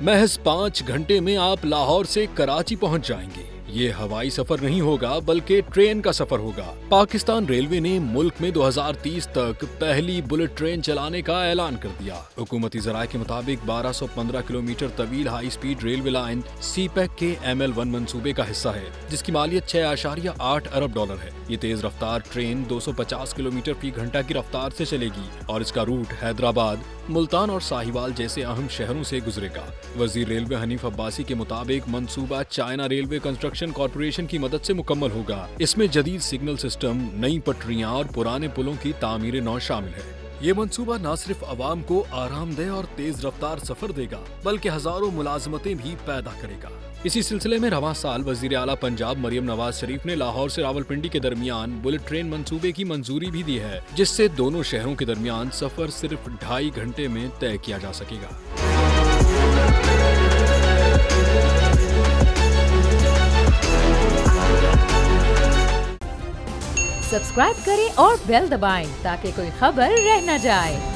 महज 5 घंटे में आप लाहौर से कराची पहुंच जाएंगे। ये हवाई सफर नहीं होगा बल्कि ट्रेन का सफर होगा। पाकिस्तान रेलवे ने मुल्क में 2030 तक पहली बुलेट ट्रेन चलाने का ऐलान कर दिया। हुकूमती ज़राए के मुताबिक 1215 किलोमीटर तवील high speed railway line CPEC के ML1 मंसूबे का हिस्सा है, जिसकी मालियत 6.8 अरब डॉलर है। ये तेज रफ्तार ट्रेन 250 किलोमीटर फी घंटा की रफ्तार से चलेगी और इसका रूट हैदराबाद, मुल्तान और साहिवाल जैसे अहम शहरों से गुजरेगा। वजीर रेलवे हनीफ अब्बासी के मुताबिक मंसूबा चाइना रेलवे कंस्ट्रक्शन कॉर्पोरेशन की मदद से मुकम्मल होगा। इसमें जदीद सिग्नल सिस्टम, नई पटरियां और पुराने पुलों की तामीर नौ शामिल है। ये मंसूबा न सिर्फ आवाम को आरामदेह और तेज रफ्तार सफर देगा बल्कि हजारों मुलाजमतें भी पैदा करेगा। इसी सिलसिले में रवां साल वजीर आला पंजाब मरियम नवाज शरीफ ने लाहौर से रावलपिंडी के दरमियान बुलेट ट्रेन मंसूबे की मंजूरी भी दी है, जिससे दोनों शहरों के दरमियान सफर सिर्फ 2.5 घंटे में तय किया जा सकेगा। सब्सक्राइब करें और बेल दबाएं ताकि कोई खबर रह न जाए।